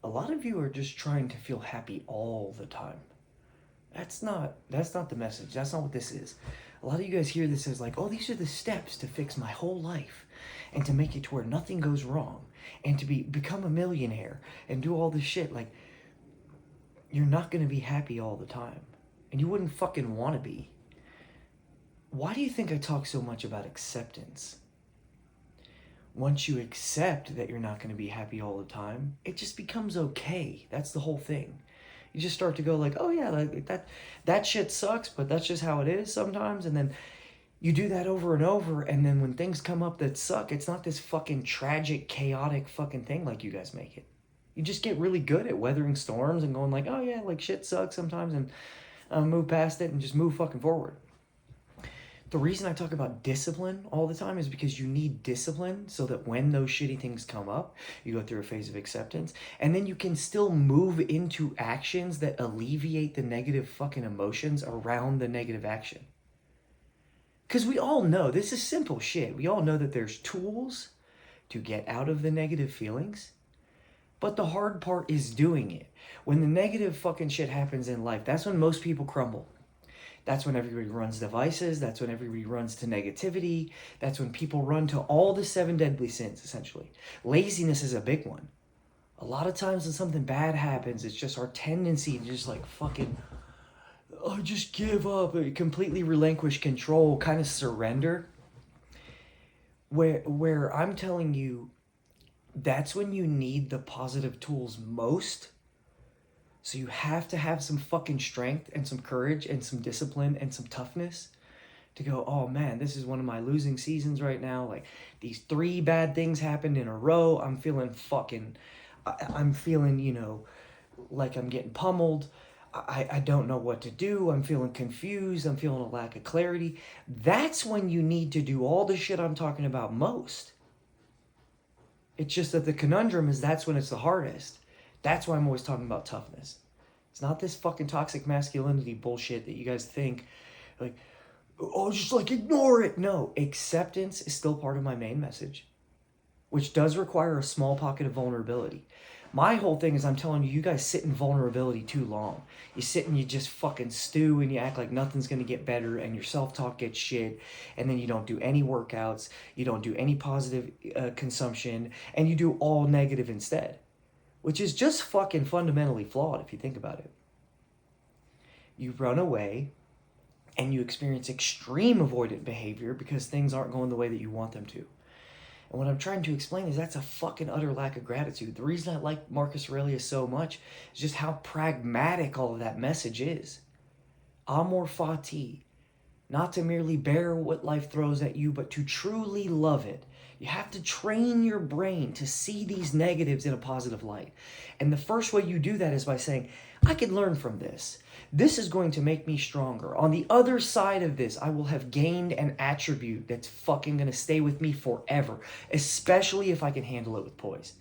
lot of you are just trying to feel happy all the time. That's not the message. That's not what this is. A lot of you guys hear this as like, oh, these are the steps to fix my whole life and to make it to where nothing goes wrong and to become a millionaire and do all this shit. Like, you're not going to be happy all the time. And you wouldn't fucking want to be. Why do you think I talk so much about acceptance? Once you accept that you're not going to be happy all the time, it just becomes okay. That's the whole thing. You just start to go like, oh yeah, like that shit sucks, but that's just how it is sometimes. And then you do that over and over, and then when things come up that suck, it's not this fucking tragic, chaotic fucking thing like you guys make it. You just get really good at weathering storms and going like, oh yeah, like shit sucks sometimes, and move past it and just move fucking forward. The reason I talk about discipline all the time is because you need discipline so that when those shitty things come up, you go through a phase of acceptance, and then you can still move into actions that alleviate the negative fucking emotions around the negative action. Because we all know, this is simple shit. We all know that there's tools to get out of the negative feelings, but the hard part is doing it. When the negative fucking shit happens in life, that's when most people crumble. That's when everybody runs devices. That's when everybody runs to negativity. That's when people run to all the 7 deadly sins, essentially. Laziness is a big one. A lot of times when something bad happens, it's just our tendency to just like fucking, oh, just give up, completely relinquish control, kind of surrender. Where I'm telling you, that's when you need the positive tools most. So you have to have some fucking strength and some courage and some discipline and some toughness to go, oh man, this is one of my losing seasons right now. Like, these 3 bad things happened in a row. I'm feeling, like I'm getting pummeled. I don't know what to do. I'm feeling confused. I'm feeling a lack of clarity. That's when you need to do all the shit I'm talking about most. It's just that the conundrum is that's when it's the hardest. That's why I'm always talking about toughness. It's not this fucking toxic masculinity bullshit that you guys think, like, oh, just like ignore it. No, acceptance is still part of my main message, which does require a small pocket of vulnerability. My whole thing is I'm telling you, you guys sit in vulnerability too long. You sit and you just fucking stew and you act like nothing's going to get better and your self-talk gets shit, and then you don't do any workouts, you don't do any positive consumption, and you do all negative instead. Which is just fucking fundamentally flawed if you think about it. You run away and you experience extreme avoidant behavior because things aren't going the way that you want them to. And what I'm trying to explain is that's a fucking utter lack of gratitude. The reason I like Marcus Aurelius so much is just how pragmatic all of that message is. Amor fati. Not to merely bear what life throws at you, but to truly love it. You have to train your brain to see these negatives in a positive light. And the first way you do that is by saying, I can learn from this. This is going to make me stronger. On the other side of this, I will have gained an attribute that's fucking going to stay with me forever, especially if I can handle it with poise.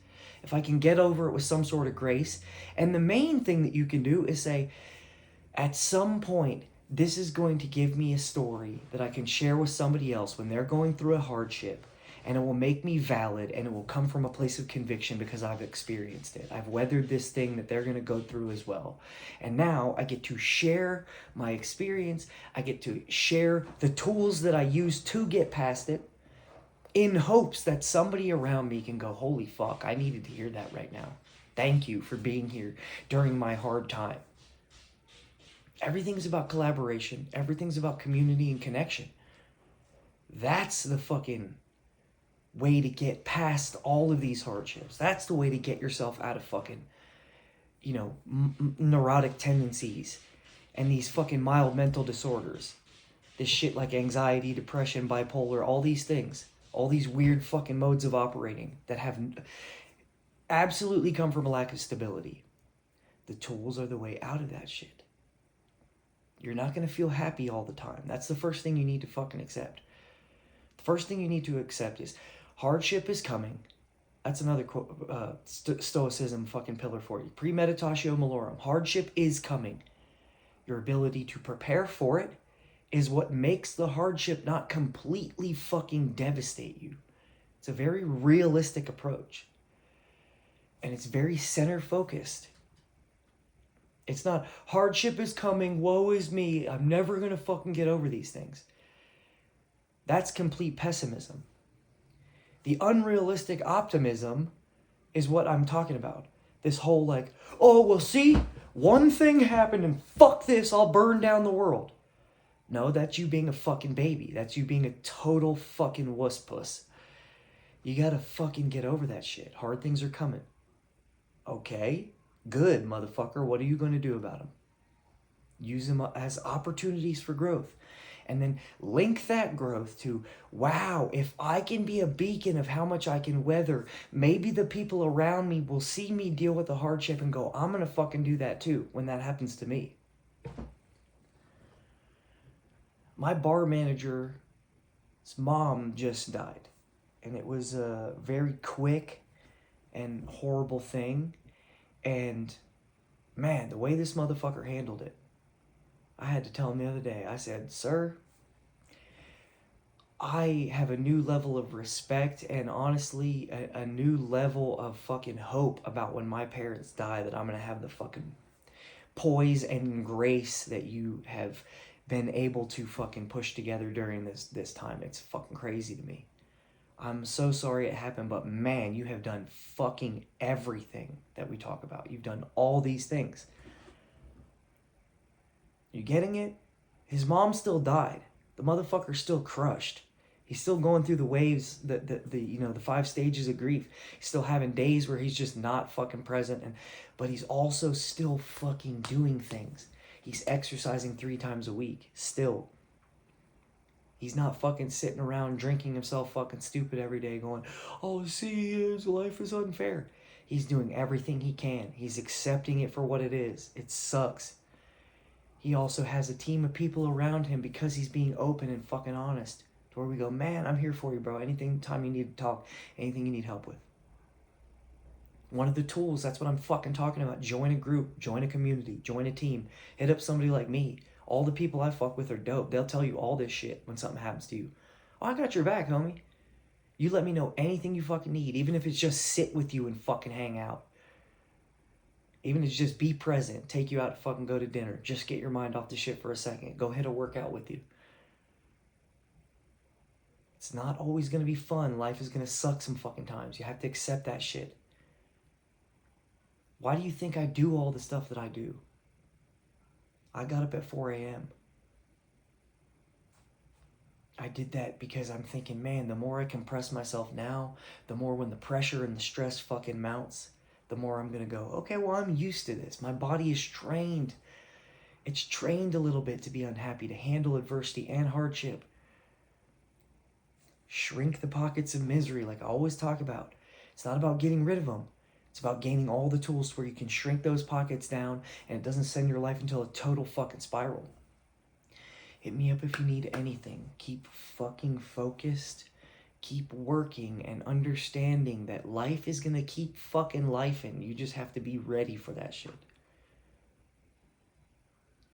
If I can get over it with some sort of grace. And the main thing that you can do is say, at some point, this is going to give me a story that I can share with somebody else when they're going through a hardship. And it will make me valid, and it will come from a place of conviction because I've experienced it. I've weathered this thing that they're going to go through as well. And now I get to share my experience. I get to share the tools that I use to get past it in hopes that somebody around me can go, holy fuck, I needed to hear that right now. Thank you for being here during my hard time. Everything's about collaboration. Everything's about community and connection. That's the fucking way to get past all of these hardships. That's the way to get yourself out of fucking, neurotic tendencies and these fucking mild mental disorders. This shit like anxiety, depression, bipolar, all these things. All these weird fucking modes of operating that have absolutely come from a lack of stability. The tools are the way out of that shit. You're not going to feel happy all the time. That's the first thing you need to fucking accept. The first thing you need to accept is hardship is coming. That's another stoicism fucking pillar for you. Premeditatio malorum. Hardship is coming. Your ability to prepare for it is what makes the hardship not completely fucking devastate you. It's a very realistic approach. And it's very center focused. It's not hardship is coming, woe is me, I'm never going to fucking get over these things. That's complete pessimism. The unrealistic optimism is what I'm talking about. This whole like, oh, well, see, one thing happened and fuck this, I'll burn down the world. No, that's you being a fucking baby. That's you being a total fucking wuss puss. You gotta fucking get over that shit. Hard things are coming. Okay, good, motherfucker. What are you gonna do about them? Use them as opportunities for growth. And then link that growth to, wow, if I can be a beacon of how much I can weather, maybe the people around me will see me deal with the hardship and go, I'm going to fucking do that too when that happens to me. My bar manager's mom just died. And it was a very quick and horrible thing. And man, the way this motherfucker handled it, I had to tell him the other day, I said, sir, I have a new level of respect and honestly a new level of fucking hope about when my parents die, that I'm going to have the fucking poise and grace that you have been able to fucking push together during this time. It's fucking crazy to me. I'm so sorry it happened, but man, you have done fucking everything that we talk about. You've done all these things. You getting it? His mom still died. The motherfucker's still crushed. He's still going through the waves, the 5 stages of grief. He's still having days where he's just not fucking present, but he's also still fucking doing things. He's exercising 3 times a week, still. He's not fucking sitting around drinking himself fucking stupid every day going, oh, see, his life is unfair. He's doing everything he can. He's accepting it for what it is. It sucks. He also has a team of people around him because he's being open and fucking honest. To where we go, man, I'm here for you, bro. Anything, time you need to talk, anything you need help with. One of the tools, that's what I'm fucking talking about. Join a group, join a community, join a team. Hit up somebody like me. All the people I fuck with are dope. They'll tell you all this shit when something happens to you. Oh, I got your back, homie. You let me know anything you fucking need, even if it's just sit with you and fucking hang out. Even if it's just be present, take you out to fucking go to dinner. Just get your mind off the shit for a second. Go hit a workout with you. It's not always going to be fun. Life is going to suck some fucking times. You have to accept that shit. Why do you think I do all the stuff that I do? I got up at 4 a.m. I did that because I'm thinking, man, the more I compress myself now, the more when the pressure and the stress fucking mounts, the more I'm going to go, okay, well, I'm used to this. My body is trained. It's trained a little bit to be unhappy, to handle adversity and hardship. Shrink the pockets of misery like I always talk about. It's not about getting rid of them. It's about gaining all the tools where you can shrink those pockets down and it doesn't send your life into a total fucking spiral. Hit me up if you need anything. Keep fucking focused. Keep working and understanding that life is going to keep fucking lifing. You just have to be ready for that shit.